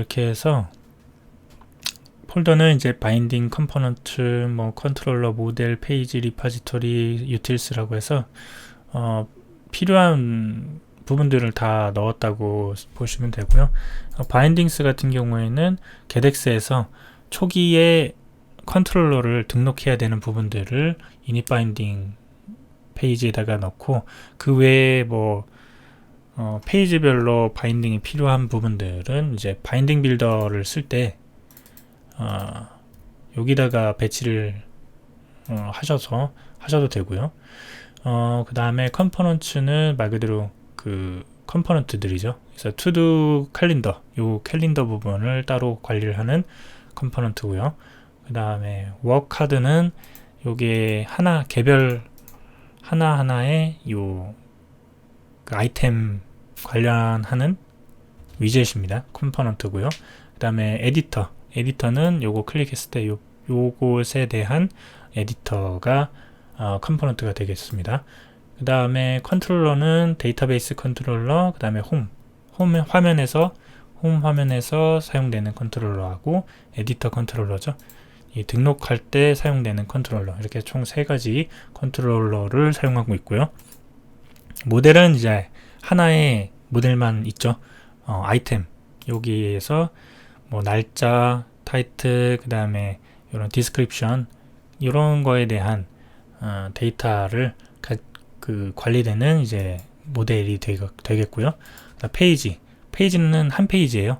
이렇게 해서 폴더는 이제 바인딩 컴포넌트, 뭐 컨트롤러, 모델, 페이지, 리파지토리, 유틸스라고 해서 필요한 부분들을 다 넣었다고 보시면 되고요. 바인딩스 같은 경우에는 게덱스에서 초기에 컨트롤러를 등록해야 되는 부분들을 이닛 바인딩 페이지에다가 넣고, 그 외에 뭐 페이지별로 바인딩이 필요한 부분들은 이제 바인딩 빌더를 쓸 때 여기다가 배치를 하셔도 되고요. 그 다음에 컴포넌츠는 말 그대로 그 컴포넌트들이죠. 그래서 투두 캘린더, 요 캘린더 부분을 따로 관리를 하는 컴포넌트고요. 그 다음에 워크 카드는 요게 개별 하나하나의 요 그 아이템 관련하는 위젯입니다. 컴포넌트고요. 그 다음에 에디터는 요거 클릭했을 때 요것에 대한 에디터가 컴포넌트가 되겠습니다. 그 다음에 컨트롤러는 데이터베이스 컨트롤러, 그 다음에 홈 화면에서 사용되는 컨트롤러하고 에디터 컨트롤러죠. 이 등록할 때 사용되는 컨트롤러, 이렇게 총 3가지 컨트롤러를 사용하고 있고요. 모델은 이제 하나의 모델만 있죠. 아이템, 여기에서 뭐 날짜, 타이틀, 그 다음에 이런 디스크립션, 이런 거에 대한 데이터를 관리되는 이제 모델이 되겠고요. 페이지는 한 페이지예요.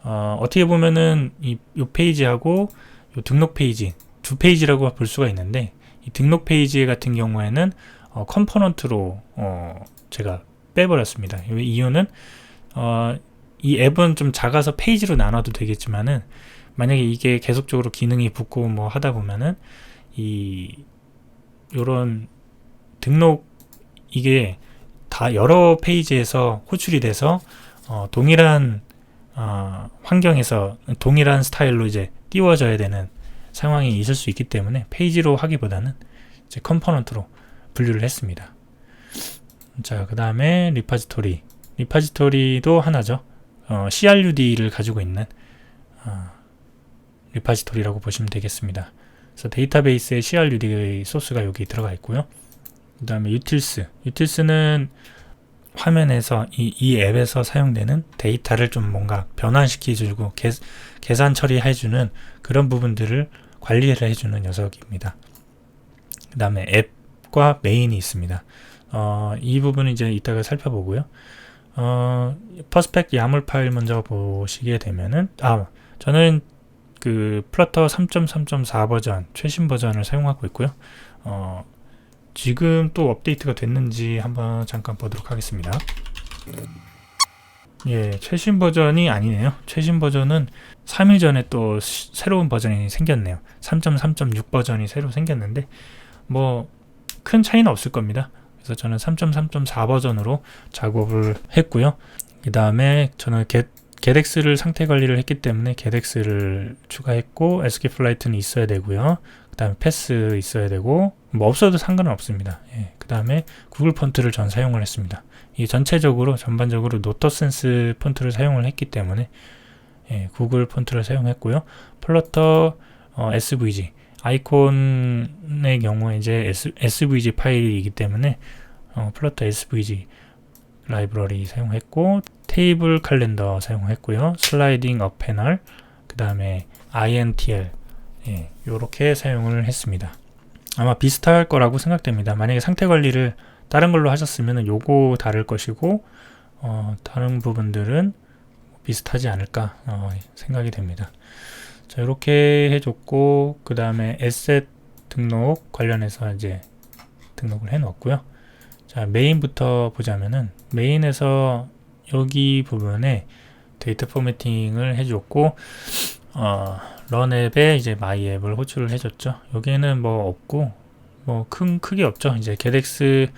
어떻게 보면은 이 페이지하고 요 등록 페이지 두 페이지라고 볼 수가 있는데, 이 등록 페이지 같은 경우에는 컴포넌트로 제가 빼버렸습니다. 이유는 이 앱은 좀 작아서 페이지로 나눠도 되겠지만은, 만약에 이게 계속적으로 기능이 붙고 뭐 하다 보면은 요런 등록, 이게 다 여러 페이지에서 호출이 돼서 동일한 환경에서 동일한 스타일로 이제 띄워져야 되는 상황이 있을 수 있기 때문에 페이지로 하기보다는 이제 컴포넌트로 분류를 했습니다. 자, 그 다음에 리파지토리도 하나죠. CRUD를 가지고 있는 리파지토리라고 보시면 되겠습니다. 그래서 데이터베이스에 CRUD 소스가 여기 들어가 있고요. 그 다음에 유틸스는 화면에서 이 앱에서 사용되는 데이터를 좀 뭔가 변환시켜주고 계산 처리해주는 그런 부분들을 관리를 해주는 녀석입니다. 그 다음에 앱과 메인이 있습니다. 이 부분은 이제 이따가 살펴보고요. 퍼스펙 야물 파일 먼저 보시게 되면은, 저는 그 플러터 3.3.4 버전, 최신 버전을 사용하고 있고요. 지금 또 업데이트가 됐는지 한번 잠깐 보도록 하겠습니다. 예, 최신 버전이 아니네요. 최신 버전은 3일 전에 또 새로운 버전이 생겼네요. 3.3.6 버전이 새로 생겼는데 뭐 큰 차이는 없을 겁니다. 그래서 저는 3.3.4 버전으로 작업을 했고요. 그 다음에 저는 게덱스를 상태 관리를 했기 때문에 게덱스를 추가했고, 에스케이플라이트는 있어야 되고요. 그 다음에 패스 있어야 되고, 뭐 없어도 상관은 없습니다. 예, 그 다음에 구글 폰트를 전 사용을 했습니다. 이 전반적으로 노터센스 폰트를 사용을 했기 때문에 구글 폰트를 사용했고요. 플러터 SVG 아이콘의 경우에 이제 SVG 파일이기 때문에 플러터 SVG 라이브러리 사용했고, 테이블 칼렌더 사용했고요. 슬라이딩 업 패널, 그 다음에 INTL, 요렇게 사용을 했습니다. 아마 비슷할 거라고 생각됩니다. 만약에 상태 관리를 다른 걸로 하셨으면 요거 다를 것이고, 다른 부분들은 비슷하지 않을까 생각이 됩니다. 자, 이렇게 해줬고, 그 다음에 에셋 등록 관련해서 이제 등록을 해 놓았고요. 자, 메인부터 보자면은, 메인에서 여기 부분에 데이터 포매팅을 해줬고, 런 앱에 이제 마이 앱을 호출을 해줬죠. 여기에는 뭐 없고, 뭐 크게 없죠. 이제 게덱스를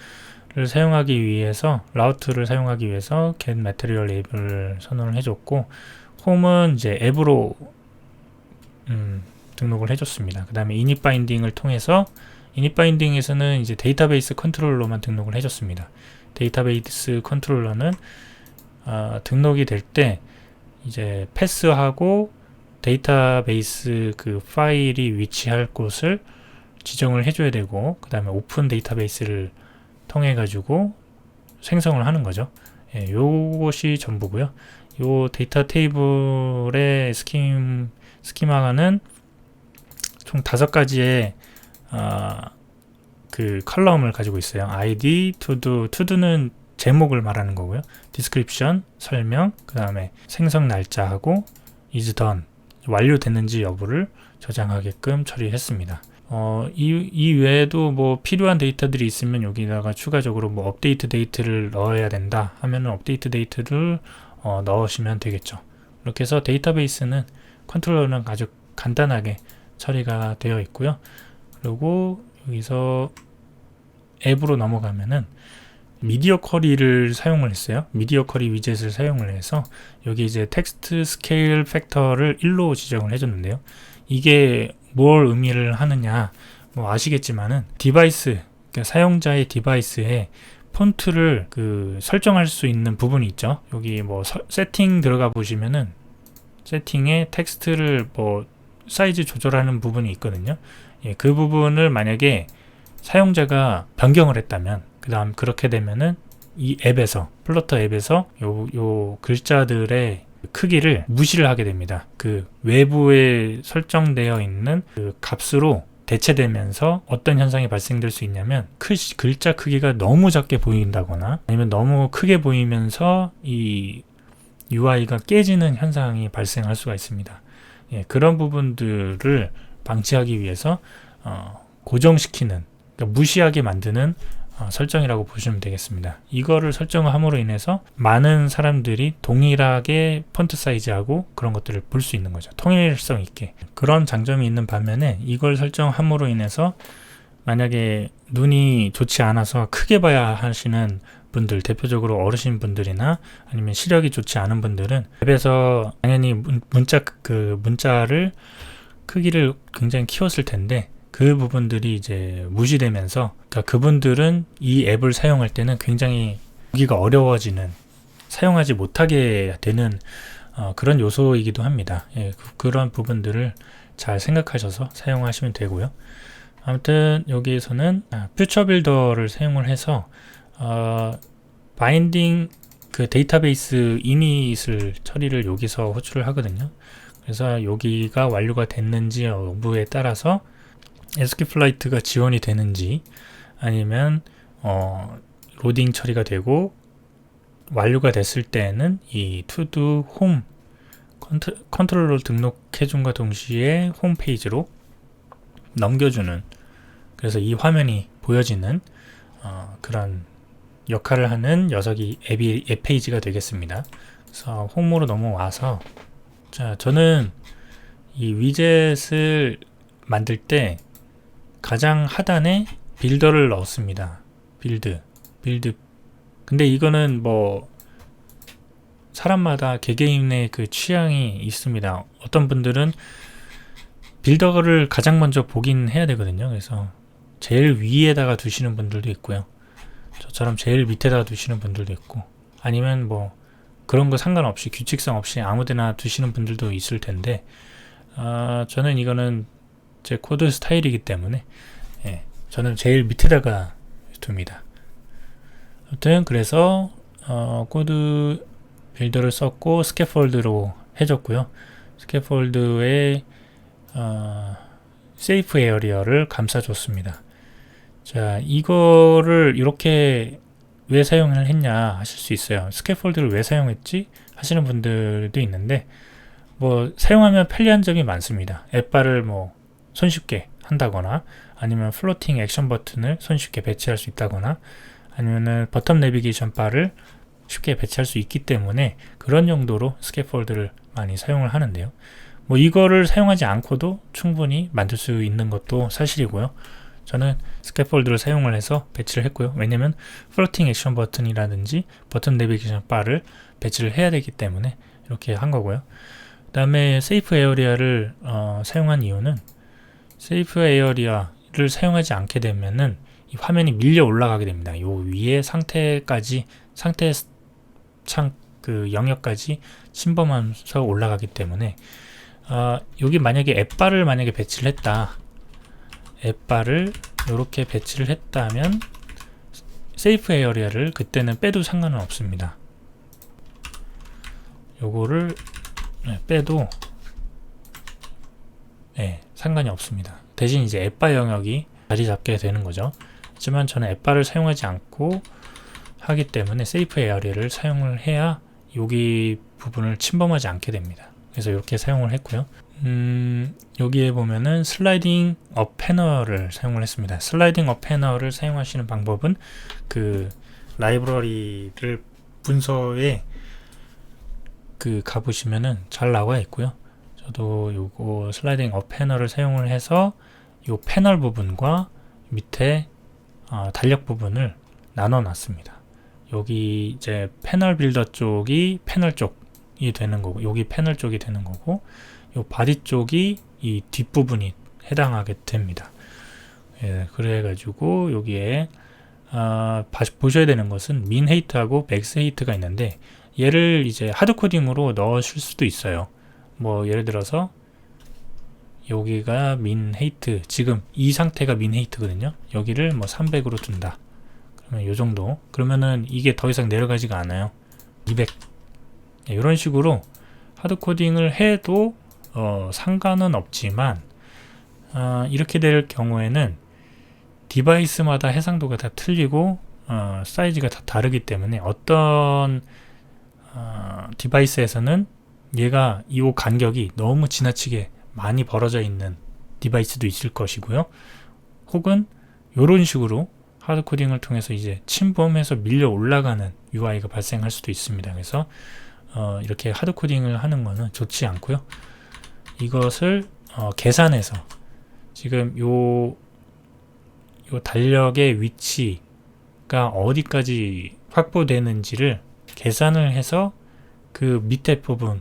사용하기 위해서, 라우트를 사용하기 위해서 get material 앱을 선언을 해줬고, 홈은 이제 앱으로 등록을 해줬습니다. 그 다음에 init 바인딩을 통해서, init 바인딩에서는 이제 데이터베이스 컨트롤러만 등록을 해줬습니다. 데이터베이스 컨트롤러는 등록이 될 때 이제 패스하고 데이터베이스 그 파일이 위치할 곳을 지정을 해줘야 되고, 그 다음에 오픈 데이터베이스를 통해 가지고 생성을 하는 거죠. 예, 요것이 전부고요. 요 데이터 테이블의 스키마는 총 5가지의 그 컬럼을 가지고 있어요. ID, to도는 제목을 말하는 거고요. description, 설명, 그 다음에 생성 날짜하고 is done, 완료됐는지 여부를 저장하게끔 처리했습니다. 이 외에도 뭐 필요한 데이터들이 있으면 여기다가 추가적으로 뭐 업데이트 데이트를 넣어야 된다 하면은 업데이트 데이트를 넣으시면 되겠죠. 이렇게 해서 데이터베이스는 컨트롤러는 아주 간단하게 처리가 되어 있고요. 그리고 여기서 앱으로 넘어가면은 미디어 쿼리를 사용을 했어요. 미디어 쿼리 위젯을 사용을 해서 여기 이제 텍스트 스케일 팩터를 1로 지정을 해줬는데요. 이게 뭘 의미를 하느냐, 뭐 아시겠지만은 디바이스, 그러니까 사용자의 디바이스에 폰트를 그 설정할 수 있는 부분이 있죠. 여기 뭐 세팅 들어가 보시면은 세팅에 텍스트를 뭐 사이즈 조절하는 부분이 있거든요. 예, 그 부분을 만약에 사용자가 변경을 했다면, 그 다음 그렇게 되면은 이 앱에서, 플러터 앱에서 요 글자들의 크기를 무시를 하게 됩니다. 그 외부에 설정되어 있는 그 값으로 대체되면서 어떤 현상이 발생될 수 있냐면, 글자 크기가 너무 작게 보인다거나 아니면 너무 크게 보이면서 이 UI가 깨지는 현상이 발생할 수가 있습니다. 예, 그런 부분들을 방지하기 위해서 고정시키는, 그러니까 무시하게 만드는 설정이라고 보시면 되겠습니다. 이거를 설정함으로 인해서 많은 사람들이 동일하게 폰트 사이즈하고 그런 것들을 볼 수 있는 거죠. 통일성 있게. 그런 장점이 있는 반면에 이걸 설정함으로 인해서 만약에 눈이 좋지 않아서 크게 봐야 하시는 분들, 대표적으로 어르신 분들이나 아니면 시력이 좋지 않은 분들은 앱에서 당연히 문자를 크기를 굉장히 키웠을 텐데 그 부분들이 이제 무시되면서, 그러니까 그분들은 이 앱을 사용할 때는 굉장히 보기가 어려워지는, 사용하지 못하게 되는 그런 요소이기도 합니다. 예, 그런 부분들을 잘 생각하셔서 사용하시면 되고요. 아무튼 여기에서는 퓨처 빌더를 사용을 해서 바인딩 그 데이터베이스 이닛을 처리를 여기서 호출을 하거든요. 그래서 여기가 완료가 됐는지 여부에 따라서 SQLite가 지원이 되는지 아니면 로딩 처리가 되고 완료가 됐을 때는 이 to-do home 컨트롤러 등록해준과 동시에 홈페이지로 넘겨주는, 그래서 이 화면이 보여지는 그런 역할을 하는 녀석이 앱 페이지가 되겠습니다. 그래서 홈으로 넘어와서, 자, 저는 이 위젯을 만들 때 가장 하단에 빌더를 넣었습니다. 빌드. 근데 이거는 뭐 사람마다 개개인의 그 취향이 있습니다. 어떤 분들은 빌더를 가장 먼저 보긴 해야 되거든요. 그래서 제일 위에다가 두시는 분들도 있고요. 저처럼 제일 밑에다가 두시는 분들도 있고, 아니면 뭐 그런 거 상관없이 규칙성 없이 아무데나 두시는 분들도 있을 텐데, 저는 이거는 제 코드 스타일이기 때문에 저는 제일 밑에다가 둡니다. 아무튼 그래서 코드 빌더를 썼고 스캐폴드로 해줬고요. 스캐폴드에 세이프 에어리어를 감싸줬습니다. 자, 이거를 이렇게 왜 사용을 했냐 하실 수 있어요. 스캐폴드를 왜 사용했지 하시는 분들도 있는데, 뭐 사용하면 편리한 점이 많습니다. 앱바를 뭐 손쉽게 한다거나, 아니면 플로팅 액션 버튼을 손쉽게 배치할 수 있다거나, 아니면은 버튼 내비게이션 바를 쉽게 배치할 수 있기 때문에 그런 용도로 스캐폴드를 많이 사용을 하는데요. 뭐 이거를 사용하지 않고도 충분히 만들 수 있는 것도 사실이고요. 저는 스캐폴드를 사용을 해서 배치를 했고요. 왜냐면 플로팅 액션 버튼이라든지 버튼 내비게이션 바를 배치를 해야 되기 때문에 이렇게 한 거고요. 그 다음에 세이프 에어리아를 사용한 이유는, 세이프 에어리아를 사용하지 않게 되면은 이 화면이 밀려 올라가게 됩니다. 요 위에 상태 그 영역까지 침범하면서 올라가기 때문에 여기 만약에 앱바를 만약에 배치를 했다, 앱바를 이렇게 배치를 했다면 세이프 에어리어를 그때는 빼도 상관은 없습니다. 요거를 빼도 상관이 없습니다. 대신 이제 앱바 영역이 자리 잡게 되는 거죠. 하지만 저는 앱바를 사용하지 않고 하기 때문에 세이프 에어리어를 사용을 해야 여기 부분을 침범하지 않게 됩니다. 그래서 이렇게 사용을 했고요. 여기에 보면은 슬라이딩 업 패널을 사용을 했습니다. 슬라이딩 업 패널을 사용하시는 방법은 그 라이브러리를 문서에 그 가보시면은 잘 나와 있고요. 저도 요거 슬라이딩 업 패널을 사용을 해서 요 패널 부분과 밑에 달력 부분을 나눠 놨습니다. 여기 이제 패널 빌더 쪽이 패널 쪽이 되는 거고, 여기 패널 쪽이 되는 거고, 요 바디 쪽이 이 뒷부분이 해당하게 됩니다. 그래가지고 여기에 보셔야 되는 것은 민 헤이트하고 맥스 헤이트가 있는데, 얘를 이제 하드코딩으로 넣으실 수도 있어요. 뭐 예를 들어서 여기가 민 헤이트, 지금 이 상태가 민 헤이트거든요. 여기를 뭐 300으로 둔다. 그러면 요 정도. 그러면은 이게 더 이상 내려가지가 않아요. 200. 이런 식으로 하드코딩을 해도 상관은 없지만 이렇게 될 경우에는 디바이스마다 해상도가 다 틀리고 사이즈가 다 다르기 때문에 어떤 디바이스에서는 얘가 이 간격이 너무 지나치게 많이 벌어져 있는 디바이스도 있을 것이고요. 혹은 이런 식으로 하드코딩을 통해서 이제 침범해서 밀려 올라가는 UI가 발생할 수도 있습니다. 그래서 이렇게 하드코딩을 하는 거는 좋지 않고요. 이것을 계산해서 지금 요 달력의 위치가 어디까지 확보되는지를 계산을 해서 그 밑에 부분에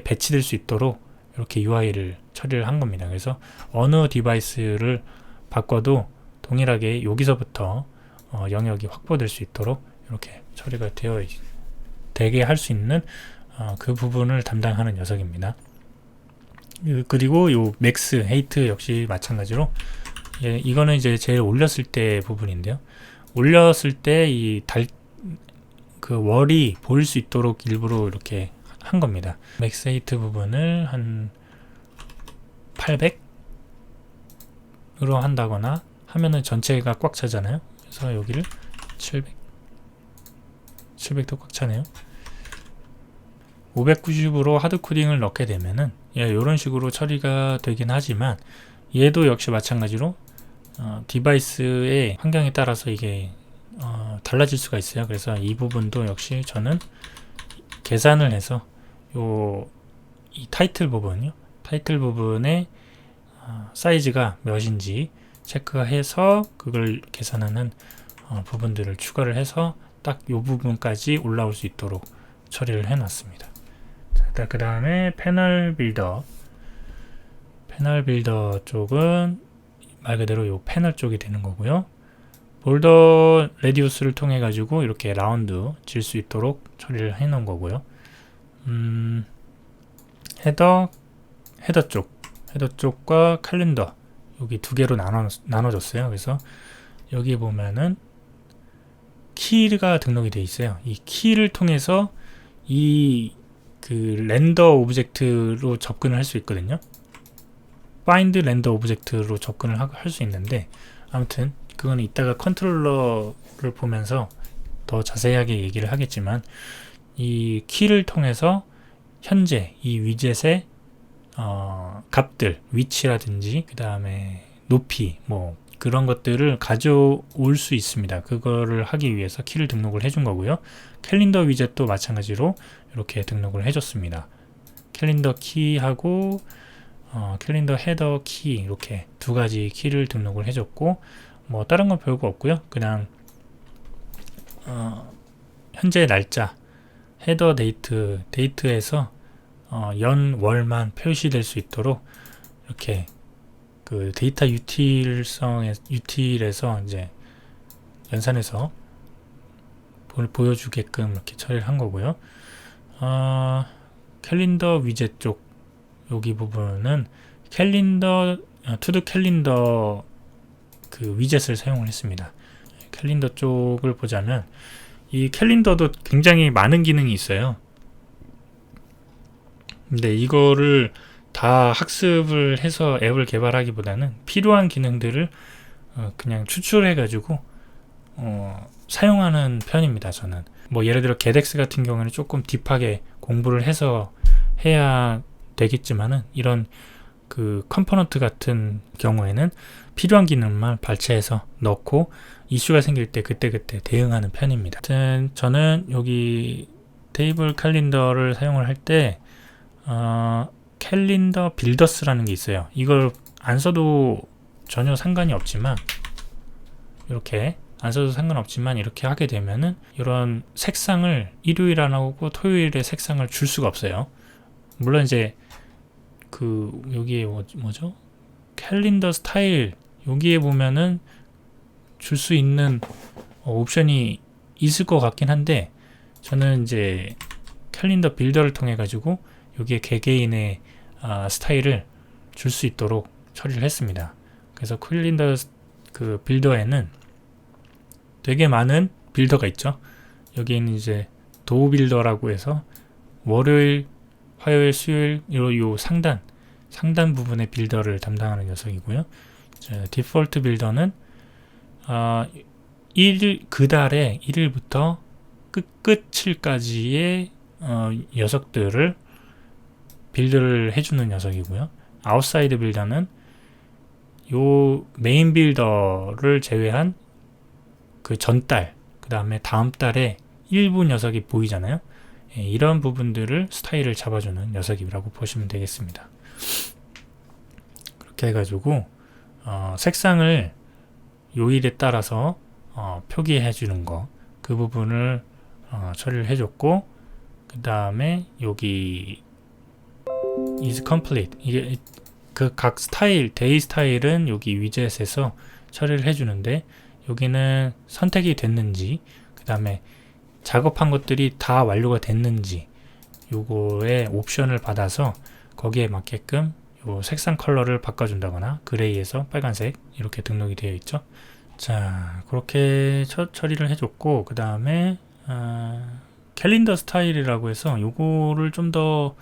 배치될 수 있도록 이렇게 UI를 처리를 한 겁니다. 그래서 어느 디바이스를 바꿔도 동일하게 여기서부터 영역이 확보될 수 있도록 이렇게 처리가 되게 할 수 있는 그 부분을 담당하는 녀석입니다. 그리고 요 맥스 헤이트 역시 마찬가지로 이거는 이제 제일 올렸을 때 부분인데요. 올렸을 때 그 월이 보일 수 있도록 일부러 이렇게 한 겁니다. 맥스 헤이트 부분을 한 800으로 한다거나 하면은 전체가 꽉 차잖아요. 그래서 여기를 700도 꽉 차네요. 590으로 하드코딩을 넣게 되면은 이런 식으로 처리가 되긴 하지만 얘도 역시 마찬가지로 디바이스의 환경에 따라서 이게 달라질 수가 있어요. 그래서 이 부분도 역시 저는 계산을 해서 이 타이틀 부분이요. 타이틀 부분의 사이즈가 몇인지 체크해서 그걸 계산하는 부분들을 추가를 해서 딱 이 부분까지 올라올 수 있도록 처리를 해 놨습니다. 그 다음에 패널 빌더 쪽은 말 그대로 이 패널 쪽이 되는 거고요. 볼더 레디우스를 통해 가지고 이렇게 라운드 질 수 있도록 처리를 해 놓은 거고요. 헤더 쪽과 캘린더 여기 두 개로 나눠졌어요. 그래서 여기 보면은 키가 등록이 되어 있어요. 이 키를 통해서 그 렌더 오브젝트로 접근을 할 수 있거든요. find 렌더 오브젝트로 접근을 할 수 있는데, 아무튼 그건 이따가 컨트롤러를 보면서 더 자세하게 얘기를 하겠지만, 이 키를 통해서 현재 이 위젯의 값들, 위치라든지 그 다음에 높이 뭐 그런 것들을 가져올 수 있습니다. 그거를 하기 위해서 키를 등록을 해준 거고요. 캘린더 위젯도 마찬가지로 이렇게 등록을 해줬습니다. 캘린더 키하고 캘린더 헤더 키, 이렇게 두 가지 키를 등록을 해줬고, 뭐 다른 건 별거 없고요. 그냥 현재 날짜, 헤더 데이트에서 연, 월만 표시될 수 있도록 이렇게 그 데이터 유틸에서 이제 연산해서 보여주게끔 이렇게 처리를 한 거고요. 캘린더 위젯 쪽 여기 부분은 캘린더 투두 캘린더 그 위젯을 사용을 했습니다. 캘린더 쪽을 보자면 이 캘린더도 굉장히 많은 기능이 있어요. 근데 이거를 다 학습을 해서 앱을 개발하기보다는 필요한 기능들을 그냥 추출해 가지고 사용하는 편입니다. 저는 뭐 예를 들어 게덱스 같은 경우는 조금 딥하게 공부를 해서 해야 되겠지만은 이런 그 컴포넌트 같은 경우에는 필요한 기능만 발췌해서 넣고 이슈가 생길 때 그때그때 대응하는 편입니다. 하여튼 저는 여기 테이블 캘린더를 사용을 할 때 캘린더 빌더스라는 게 있어요. 이걸 안 써도 전혀 상관이 없지만 이렇게 안 써도 상관없지만 이렇게 하게 되면은 이런 색상을 일요일 안 하고 토요일에 색상을 줄 수가 없어요. 물론 이제 그 여기에 뭐죠? 캘린더 스타일 여기에 보면은 줄 수 있는 옵션이 있을 것 같긴 한데 저는 이제 캘린더 빌더를 통해 가지고 여기에 개개인의 스타일을 줄 수 있도록 처리를 했습니다. 그래서 캘린더 그 빌더에는 되게 많은 빌더가 있죠. 여기에는 이제 도우 빌더라고 해서 월요일, 화요일, 수요일 요 상단 부분의 빌더를 담당하는 녀석이고요. 디폴트 빌더는 그 달에 1일부터 끝일까지의 녀석들을 빌드를 해주는 녀석이고요. 아웃사이드 빌더는 요 메인 빌더를 제외한 그 전달, 그 다음에 다음 달에 일부 녀석이 보이잖아요. 이런 부분들을 스타일을 잡아주는 녀석이라고 보시면 되겠습니다. 그렇게 해가지고 색상을 요일에 따라서 표기해 주는 거, 그 부분을 처리를 해줬고, 그 다음에 여기 is complete, 이게 그 각 스타일, 데이 스타일은 여기 위젯에서 처리를 해주는데 여기는 선택이 됐는지, 그 다음에 작업한 것들이 다 완료가 됐는지 요거의 옵션을 받아서 거기에 맞게끔 요 색상 컬러를 바꿔준다거나 그레이에서 빨간색 이렇게 등록이 되어 있죠. 자, 그렇게 처리를 해줬고, 그 다음에 캘린더 스타일이라고 해서 요거를 좀 더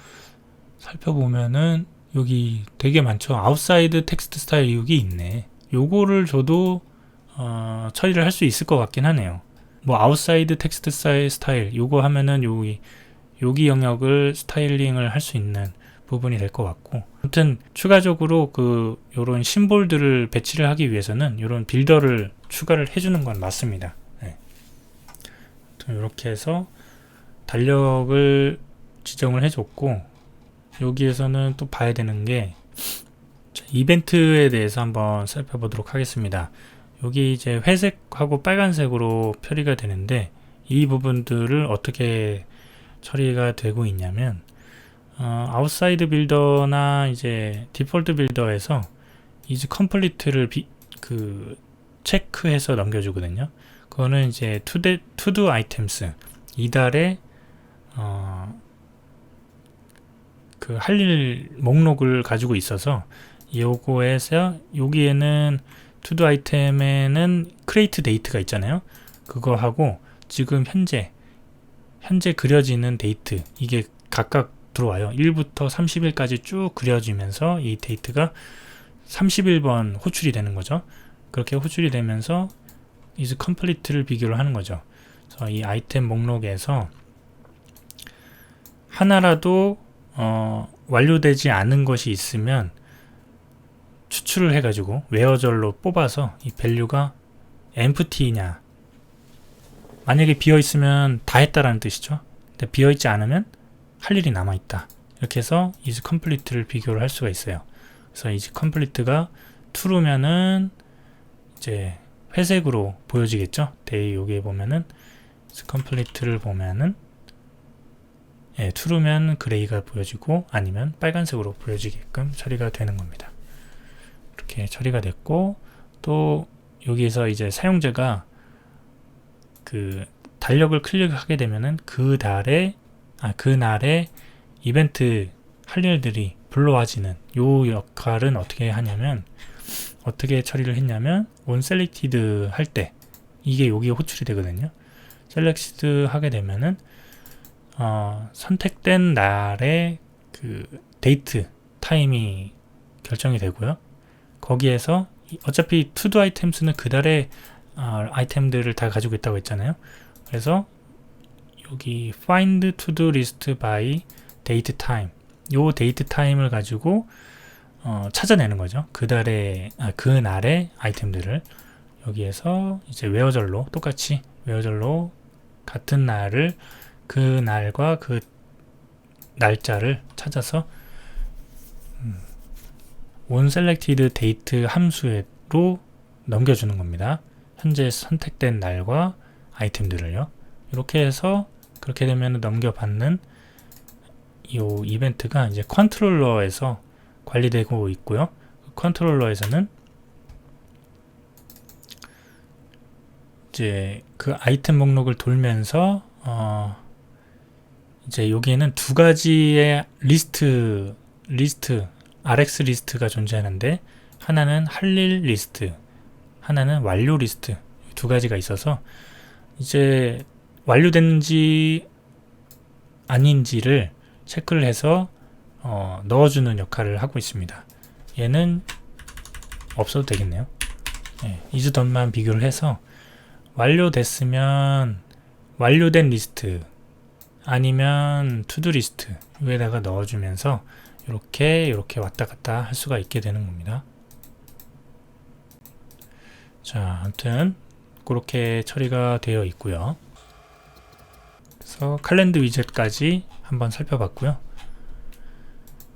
살펴보면은 여기 되게 많죠. 아웃사이드 텍스트 스타일 여기 있네. 요거를 줘도 처리를 할 수 있을 것 같긴 하네요. 뭐 아웃사이드 텍스트 스타일 요거 하면은 여기 영역을 스타일링을 할 수 있는 부분이 될 것 같고, 아무튼 추가적으로 그 요런 심볼들을 배치를 하기 위해서는 요런 빌더를 추가를 해주는 건 맞습니다. 네. 이렇게 해서 달력을 지정을 해줬고, 여기에서는 또 봐야 되는 게 이벤트에 대해서 한번 살펴보도록 하겠습니다. 여기 이제 회색하고 빨간색으로 표리가 되는데 이 부분들을 어떻게 처리가 되고 있냐면 아웃사이드 빌더나 이제 디폴트 빌더에서 is complete를 체크해서 넘겨주거든요. 그거는 이제 to do items, 이달에 그 할 일 목록을 가지고 있어서 요거에서 여기에는 to do 아이템에는 create date가 있잖아요. 그거 하고 지금 현재 그려지는 데이트, 이게 각각 들어와요. 1부터 30일까지 쭉 그려지면서 이 데이트가 31번 호출이 되는 거죠. 그렇게 호출이 되면서 is complete를 비교를 하는 거죠. 그래서 이 아이템 목록에서 하나라도 완료되지 않은 것이 있으면 추출을 해가지고 웨어절로 뽑아서 이 밸류가 empty냐, 만약에 비어있으면 다 했다라는 뜻이죠. 근데 비어있지 않으면 할 일이 남아있다, 이렇게 해서 is complete를 비교를 할 수가 있어요. 그래서 is complete가 true면은 이제 회색으로 보여지겠죠. day 여기에 보면은 is complete를 보면은 true면 그레이가 보여지고 아니면 빨간색으로 보여지게끔 처리가 되는 겁니다. 이렇게 처리가 됐고, 또 여기에서 이제 사용자가 그 달력을 클릭하게 되면은 그 달에 그날의 이벤트 할 일들이 불러와지는 요 역할은 어떻게 하냐면, 어떻게 처리를 했냐면, onSelected 할 때 이게 여기에 호출이 되거든요. 셀렉트 하게 되면은 선택된 날의 그 데이트 타임이 결정이 되고요. 거기에서 어차피 투두 아이템스는 그달의 아이템들을 다 가지고 있다고 했잖아요. 그래서 여기 find to do list by date time, 요 데이트 타임을 가지고 찾아내는 거죠. 그날의 아이템들을 여기에서 이제 웨어절로 똑같이 웨어절로 같은 날을 그 날과 그 날짜를 찾아서 onSelected date 함수로 넘겨주는 겁니다. 현재 선택된 날과 아이템들을요. 이렇게 해서 그렇게 되면 넘겨받는 이 이벤트가 이제 컨트롤러에서 관리되고 있고요. 컨트롤러에서는 이제 그 아이템 목록을 돌면서 이제 여기에는 두 가지의 리스트 RX 리스트가 존재하는데, 하나는 할 일 리스트, 하나는 완료 리스트, 두 가지가 있어서 이제 완료됐는지 아닌지를 체크를 해서 넣어주는 역할을 하고 있습니다. 얘는 없어도 되겠네요. is done만 비교를 해서 완료됐으면 완료된 리스트 아니면 투두 리스트 위에다가 넣어주면서 이렇게 왔다 갔다 할 수가 있게 되는 겁니다. 자, 아무튼 그렇게 처리가 되어 있고요. 그래서 칼렌더 위젯까지 한번 살펴봤고요.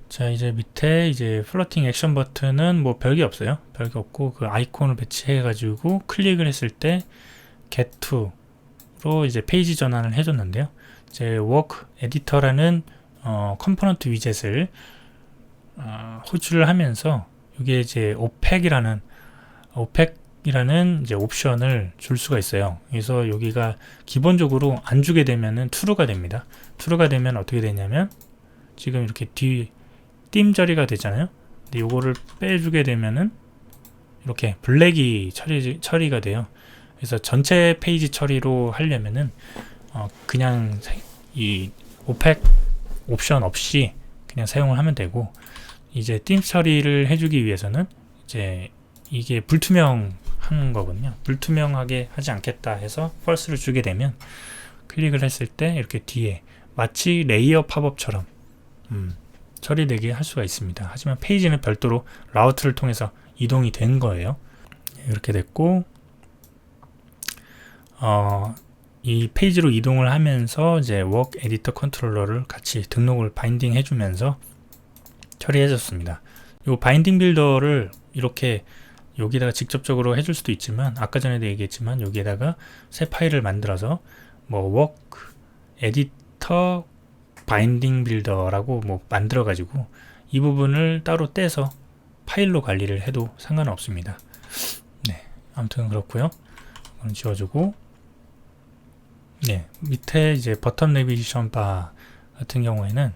자, 이제 밑에 이제 플러팅 액션 버튼은 뭐 별게 없어요. 별게 없고 그 아이콘을 배치해 가지고 클릭을 했을 때 get to로 이제 페이지 전환을 해줬는데요. 이제 work editor라는 컴포넌트 위젯을 호출을 하면서 이게 이제 OPEC이라는 이제 옵션을 줄 수가 있어요. 그래서 여기가 기본적으로 안 주게 되면은 true가 됩니다. true가 되면 어떻게 되냐면 지금 이렇게 띵 처리가 되잖아요. 근데 요거를 빼주게 되면은 이렇게 블랙이 처리가 돼요. 그래서 전체 페이지 처리로 하려면은 그냥 이 오펙 옵션 없이 그냥 사용을 하면 되고, 이제 띵 처리를 해주기 위해서는 이제 이게 불투명한 거거든요. 불투명하게 하지 않겠다 해서 false를 주게 되면 클릭을 했을 때 이렇게 뒤에 마치 레이어 팝업처럼 처리되게 할 수가 있습니다. 하지만 페이지는 별도로 라우트를 통해서 이동이 된 거예요. 이렇게 됐고, 이 페이지로 이동을 하면서 이제 work editor 컨트롤러를 같이 등록을 바인딩 해주면서 처리해줬습니다. 이 바인딩 빌더를 이렇게 여기다가 직접적으로 해줄 수도 있지만, 아까 전에도 얘기했지만 여기에다가 새 파일을 만들어서 뭐 work editor 바인딩 빌더라고 뭐 만들어 가지고 이 부분을 따로 떼서 파일로 관리를 해도 상관없습니다. 네, 아무튼 그렇고요. 이건 지워주고, 네, 밑에 이제 버튼 내비게이션 바 같은 경우에는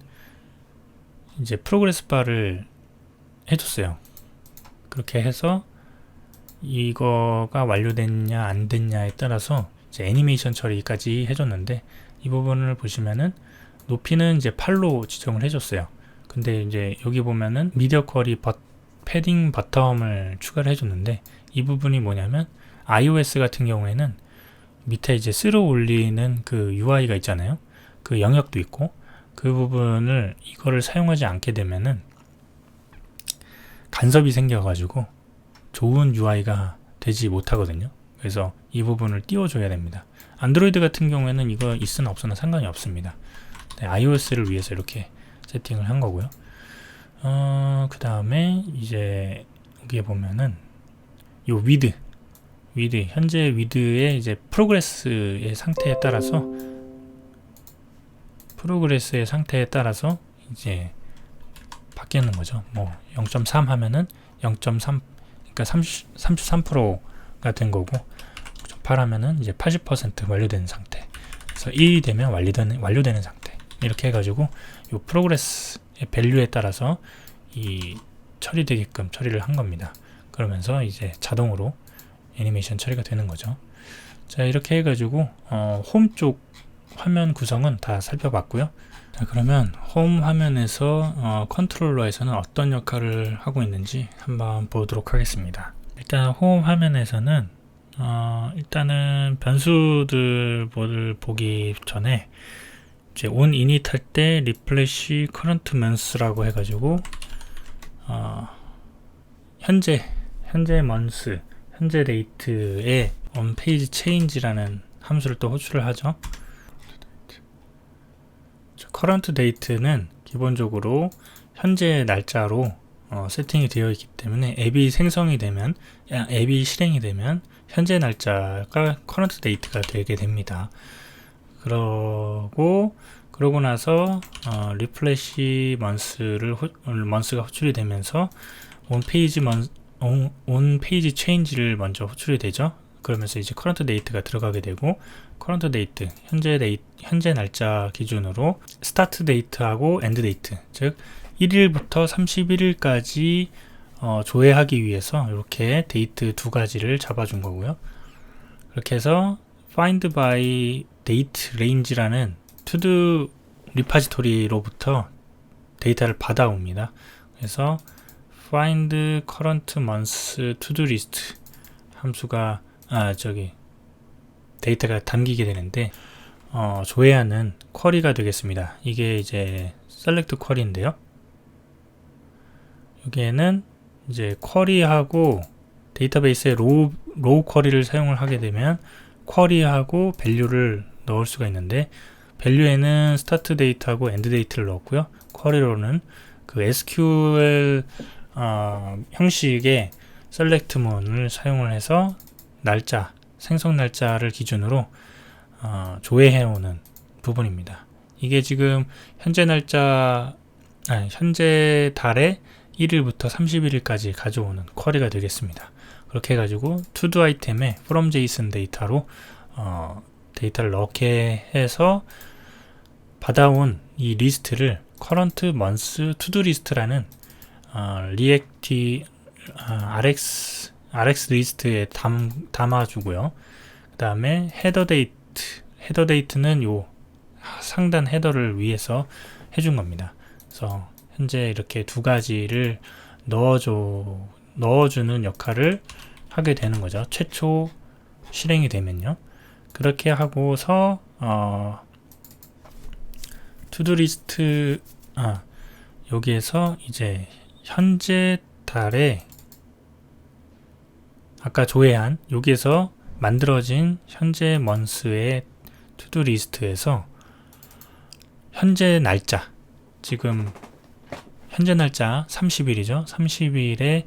이제 프로그레스 바를 해줬어요. 그렇게 해서 이거가 완료됐냐 안 됐냐에 따라서 이제 애니메이션 처리까지 해줬는데, 이 부분을 보시면은 높이는 이제 8로 지정을 해줬어요. 근데 이제 여기 보면은 미디어 쿼리 패딩 버텀을 추가를 해줬는데, 이 부분이 뭐냐면 iOS 같은 경우에는 밑에 이제 쓸어 올리는 그 UI가 있잖아요. 그 영역도 있고, 그 부분을 이거를 사용하지 않게 되면은 간섭이 생겨가지고 좋은 UI가 되지 못하거든요. 그래서 이 부분을 띄워줘야 됩니다. 안드로이드 같은 경우에는 이거 있으나 없으나 상관이 없습니다. 네, iOS를 위해서 이렇게 세팅을 한 거고요. 그 다음에 이제 여기에 보면은 요 위드 현재 위드의 이제 프로그레스의 상태에 따라서 이제 바뀌는 거죠. 뭐 0.3 하면은 0.3, 그러니까 33%가 된 거고, 0.8 하면은 이제 80% 완료된 상태. 그래서 1이 되면 완료되는 상태. 이렇게 해가지고 이 프로그레스의 밸류에 따라서 이 처리되게끔 처리를 한 겁니다. 그러면서 이제 자동으로 애니메이션 처리가 되는 거죠. 자, 이렇게 해가지고 홈 쪽 화면 구성은 다 살펴봤고요. 자, 그러면 홈 화면에서 컨트롤러에서는 어떤 역할을 하고 있는지 한번 보도록 하겠습니다. 일단 홈 화면에서는 일단은 변수들을 보기 전에 이제 on init 할 때 refresh current months라고 해가지고 현재 month, 현재 date에 on page change라는 함수를 또 호출을 하죠. current date는 기본적으로 현재 날짜로 세팅이 되어 있기 때문에 앱이 생성이 되면, 앱이 실행이 되면 현재 날짜가 current date가 되게 됩니다. 그러고 나서 refresh months가 호출이 되면서 on page change를 먼저 호출이 되죠. 그러면서 이제 current date가 들어가게 되고, current date, 현재 날짜 기준으로 start date하고 end date, 즉 1일부터 31일까지 조회하기 위해서 이렇게 데이트 두 가지를 잡아준 거고요. 그렇게 해서 find by date range라는 to-do 리파지토리로부터 데이터를 받아옵니다. 그래서 find current month to-do list 함수가 데이터가 담기게 되는데 조회하는 쿼리가 되겠습니다. 이게 이제 select 쿼리인데요. 여기에는 이제 쿼리하고 데이터베이스에 로우 쿼리를 사용을 하게 되면 쿼리하고 밸류를 넣을 수가 있는데, 밸류에는 start date하고 end date를 넣었고요. 쿼리로는 그 SQL 형식의 select문을 사용을 해서 날짜, 생성 날짜를 기준으로 조회해오는 부분입니다. 이게 지금 현재 달에 1일부터 31일까지 가져오는 쿼리가 되겠습니다. 그렇게 해가지고 to-do 아이템에 from JSON 데이터로 데이터를 넣게 해서 받아온 이 리스트를 current month to-do 리스트라는 RX 리스트에 담아주고요. 그 다음에 헤더 데이트는 요 상단 헤더를 위해서 해준 겁니다. 그래서 현재 이렇게 두 가지를 넣어주는 역할을 하게 되는 거죠. 최초 실행이 되면요. 그렇게 하고서 투두 리스트 여기에서 이제 현재 달에 아까 조회한 여기에서 만들어진 현재 먼스의 투두 리스트에서 현재 날짜, 지금 현재 날짜 30일이죠. 30일에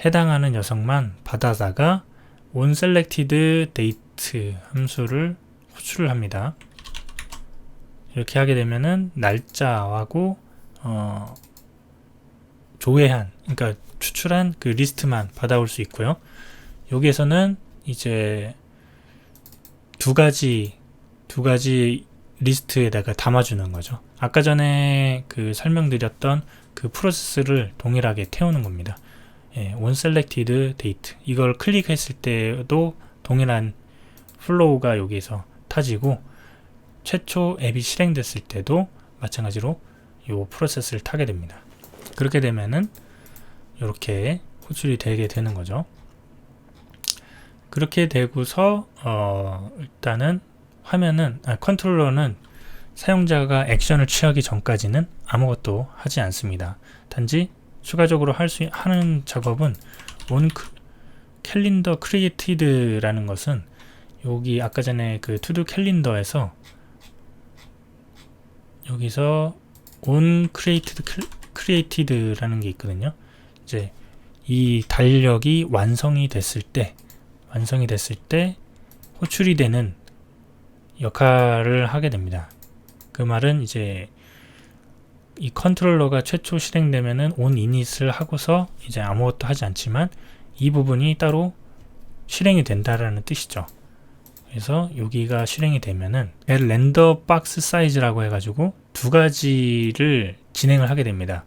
해당하는 녀석만 받아다가 onSelectedDate 함수를 호출을 합니다. 이렇게 하게 되면은 날짜하고 조회한, 그러니까 추출한 그 리스트만 받아올 수 있고요. 여기에서는 이제 두 가지 리스트에다가 담아주는 거죠. 아까 전에 그 설명드렸던 그 프로세스를 동일하게 태우는 겁니다. onSelectedDate 이걸 클릭했을 때도 동일한 플로우가 여기에서 타지고, 최초 앱이 실행됐을 때도 마찬가지로 이 프로세스를 타게 됩니다. 그렇게 되면은 이렇게 호출이 되게 되는 거죠. 그렇게 되고서 일단은 컨트롤러는 사용자가 액션을 취하기 전까지는 아무것도 하지 않습니다. 단지 추가적으로 하는 작업은 onCalendar created라는 것은 여기 아까 전에 그 to-do 캘린더에서 여기서 onCreated라는 게 있거든요. 이제 이 달력이 완성이 됐을 때 호출이 되는 역할을 하게 됩니다. 그 말은 이제 이 컨트롤러가 최초 실행되면은 onInit을 하고서 이제 아무것도 하지 않지만 이 부분이 따로 실행이 된다라는 뜻이죠. 그래서 여기가 실행이 되면은 렌더 박스 사이즈라고 해가지고 두 가지를 진행을 하게 됩니다.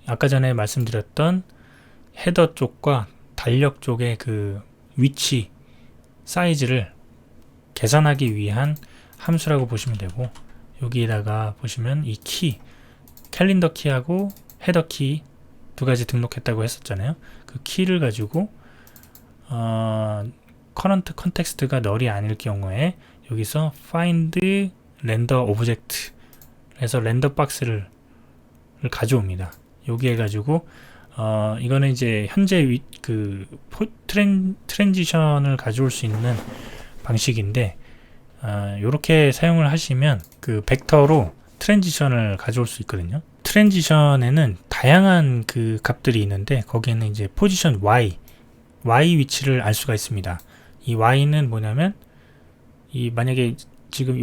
아까 전에 말씀드렸던 헤더 쪽과 달력 쪽의 그 위치 사이즈를 계산하기 위한 함수라고 보시면 되고, 여기에다가 보시면 이 키, 캘린더 키하고 헤더 키 두 가지 등록했다고 했었잖아요. 그 키를 가지고 current context가 널이 아닐 경우에 여기서 find render object 해서 렌더 박스를 가져옵니다. 여기에 가지고 이거는 이제 현재 그 트랜지션을 가져올 수 있는 방식인데, 이렇게 사용을 하시면 그 벡터로 트랜지션을 가져올 수 있거든요. 트랜지션에는 다양한 그 값들이 있는데, 거기에는 이제 포지션 Y 위치를 알 수가 있습니다. 이 Y는 뭐냐면, 이 만약에 지금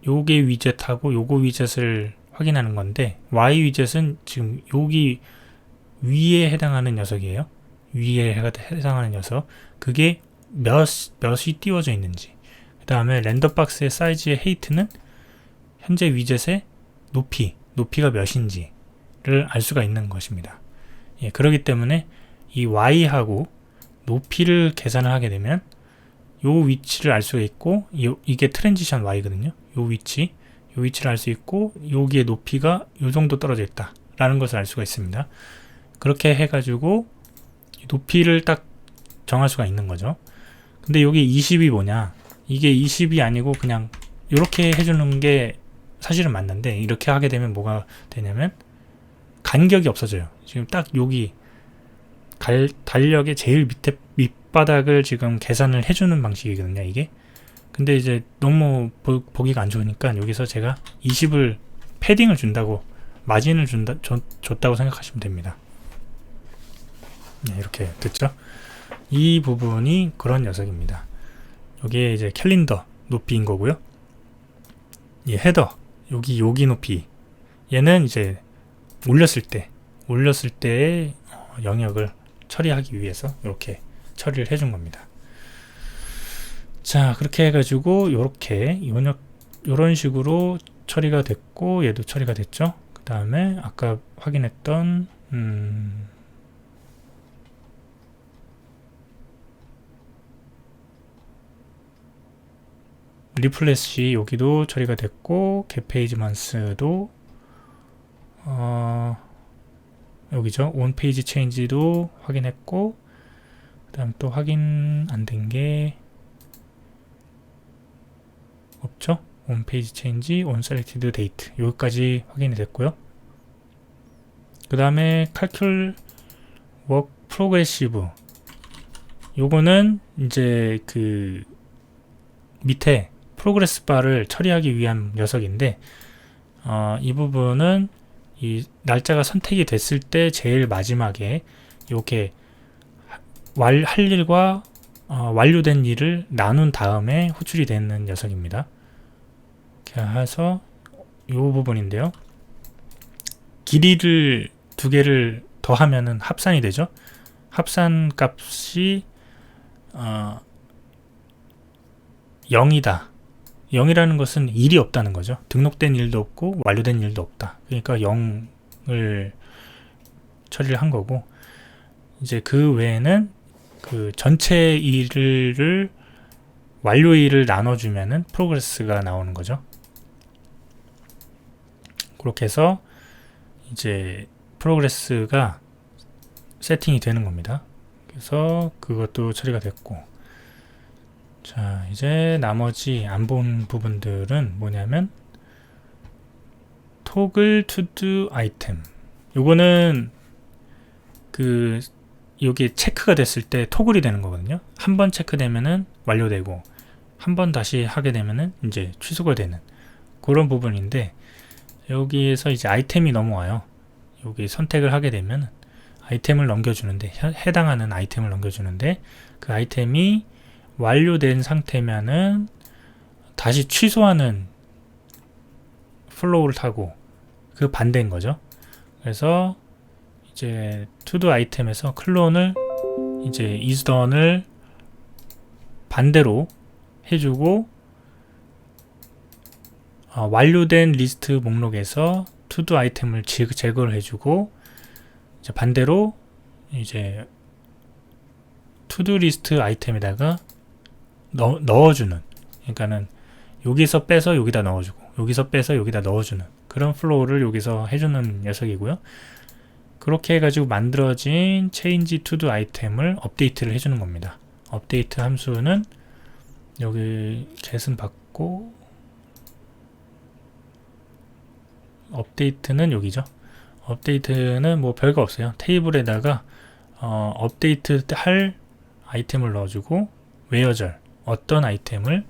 요게 위젯하고 요거 위젯을 확인하는 건데, Y 위젯은 지금 여기 위에 해당하는 녀석이에요. 위에 해당하는 녀석. 그게 몇이 띄워져 있는지. 그 다음에 렌더 박스의 사이즈의 헤이트는 현재 위젯의 높이가 몇인지를 알 수가 있는 것입니다. 예, 그렇기 때문에 이 Y하고 높이를 계산을 하게 되면 요 위치를 알 수가 있고, 이게 트랜지션 Y거든요. 요 위치를 알 수 있고, 여기에 높이가 요 정도 떨어져 있다 라는 것을 알 수가 있습니다. 그렇게 해가지고 높이를 딱 정할 수가 있는 거죠. 근데 여기 20이 뭐냐, 이게 20이 아니고 그냥 이렇게 해주는 게 사실은 맞는데, 이렇게 하게 되면 뭐가 되냐면 간격이 없어져요. 지금 딱 여기 달력의 제일 밑바닥을 지금 계산을 해주는 방식이거든요, 이게. 근데 이제 너무 보기가 안 좋으니까 여기서 제가 20을 패딩을 준다고, 마진을 줬다고 생각하시면 됩니다. 네, 이렇게 됐죠? 이 부분이 그런 녀석입니다. 여기에 이제 캘린더 높이인 거고요. 이 헤더, 여기 높이, 얘는 이제 올렸을 때의 영역을 처리하기 위해서 이렇게 처리를 해준 겁니다. 자, 그렇게 해가지고 요런 식으로 처리가 됐고, 얘도 처리가 됐죠. 그 다음에 아까 확인했던 리플래시 여기도 처리가 됐고, 겟페이지 만스도 여기죠. 온 페이지 체인지도 확인했고, 그 다음 또 확인 안 된 게 없죠. 온 페이지 체인지, 온 셀렉티드 데이트 여기까지 확인이 됐고요. 그 다음에 칼큘 워크 프로그레시브, 요거는 이제 그 밑에 프로그레스 바를 처리하기 위한 녀석인데, 이 부분은 이 날짜가 선택이 됐을 때 제일 마지막에 이렇게 할 일과 완료된 일을 나눈 다음에 호출이 되는 녀석입니다. 이렇게 해서 이 부분인데요. 길이를 두 개를 더하면은 합산이 되죠. 합산 값이 0이다. 0이라는 것은 일이 없다는 거죠. 등록된 일도 없고 완료된 일도 없다. 그러니까 0을 처리를 한 거고, 이제 그 외에는 그 전체 일을 완료 일을 나눠주면은 프로그레스가 나오는 거죠. 그렇게 해서 이제 프로그레스가 세팅이 되는 겁니다. 그래서 그것도 처리가 됐고, 자, 이제 나머지 안 본 부분들은 뭐냐면 toggle to do item, 요거는 그 여기 체크가 됐을 때 토글이 되는 거거든요. 한 번 체크되면은 완료되고, 한 번 다시 하게 되면은 이제 취소가 되는 그런 부분인데, 여기에서 이제 아이템이 넘어와요. 여기 선택을 하게 되면 아이템을 넘겨주는데, 해당하는 아이템을 넘겨주는데, 그 아이템이 완료된 상태면은 다시 취소하는 플로우를 타고 그 반대인 거죠. 그래서 이제 투두 아이템에서 클론을 이제 isDone을 반대로 해주고 완료된 리스트 목록에서 투두 아이템을 제거를 해주고 이제 반대로 이제 투두 리스트 아이템에다가 넣어주는, 그러니까는 여기서 빼서 여기다 넣어주고 여기서 빼서 여기다 넣어주는 그런 플로우를 여기서 해주는 녀석이고요. 그렇게 해가지고 만들어진 change to do 아이템을 업데이트를 해주는 겁니다. 업데이트 함수는 여기 get은 받고 업데이트는 여기죠. 업데이트는 뭐 별거 없어요. 테이블에다가 업데이트 할 아이템을 넣어주고 where절 어떤 아이템을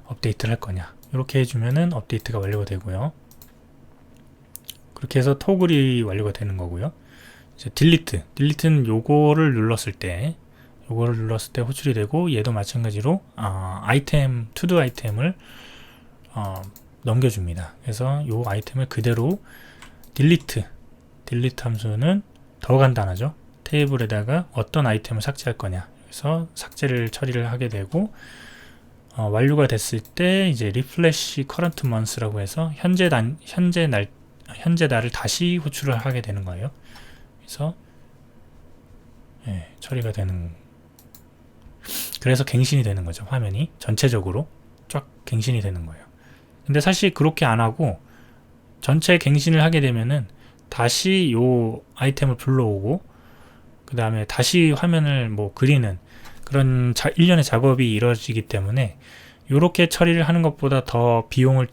업데이트를 할 거냐 이렇게 해주면은 업데이트가 완료가 되고요. 그렇게 해서 토글이 완료가 되는 거고요. 이제 딜리트는 요거를 눌렀을 때 호출이 되고, 얘도 마찬가지로 아이템 투두 아이템을 넘겨줍니다. 그래서 요 아이템을 그대로 딜리트 함수는 더 간단하죠. 테이블에다가 어떤 아이템을 삭제할 거냐, 그래서 삭제를 처리를 하게 되고, 완료가 됐을 때 이제 refresh current month라고 해서 현재 달을 다시 호출을 하게 되는 거예요. 그래서 처리가 되는, 그래서 갱신이 되는 거죠. 화면이 전체적으로 쫙 갱신이 되는 거예요. 근데 사실 그렇게 안 하고 전체 갱신을 하게 되면은 다시 요 아이템을 불러오고 그 다음에 다시 화면을 뭐 그리는 그런 일련의 작업이 이루어지기 때문에 요렇게 처리를 하는 것보다 더 비용을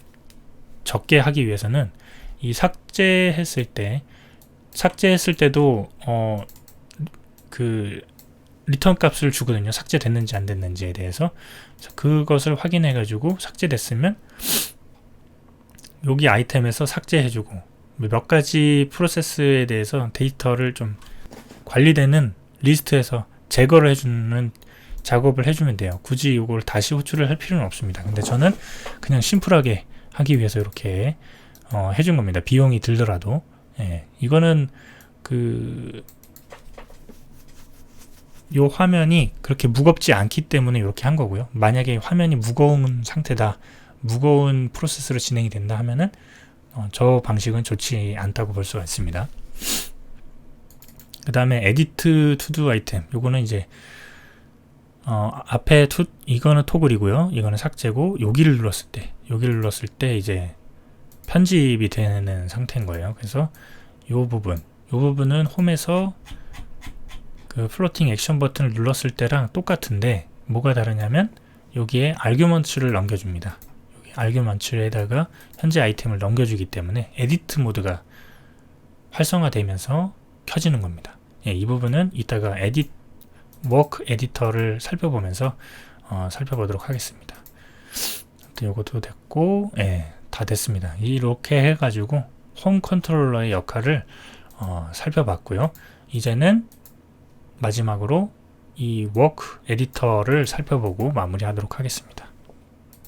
적게 하기 위해서는 이 삭제했을 때도 그 리턴 값을 주거든요. 삭제됐는지 안 됐는지에 대해서. 그것을 확인해 가지고 삭제됐으면 여기 아이템에서 삭제해주고, 몇 가지 프로세스에 대해서 데이터를 좀 관리되는 리스트에서 제거를 해주는 작업을 해주면 돼요. 굳이 이걸 다시 호출을 할 필요는 없습니다. 근데 저는 그냥 심플하게 하기 위해서 이렇게 해준 겁니다. 비용이 들더라도. 이거는 요 화면이 그렇게 무겁지 않기 때문에 이렇게 한 거고요. 만약에 화면이 무거운 상태다, 무거운 프로세스로 진행이 된다 하면은 저 방식은 좋지 않다고 볼 수가 있습니다. 그 다음에 edit to do 아이템, 요거는 이제 앞에 이거는 토글이고요, 이거는 삭제고, 여기를 눌렀을 때 이제 편집이 되는 상태인 거예요. 그래서 요 부분은 홈에서 그 플로팅 액션 버튼을 눌렀을 때랑 똑같은데 뭐가 다르냐면 여기에 아규먼트를 넘겨줍니다. 여기 아규먼트에다가 현재 아이템을 넘겨주기 때문에 에디트 모드가 활성화되면서 켜지는 겁니다. 이 부분은 이따가 워크 에디터를 살펴보면서 살펴보도록 하겠습니다. 이것도 됐고, 다 됐습니다. 이렇게 해가지고 홈 컨트롤러의 역할을 살펴봤고요. 이제는 마지막으로 이 워크 에디터를 살펴보고 마무리하도록 하겠습니다.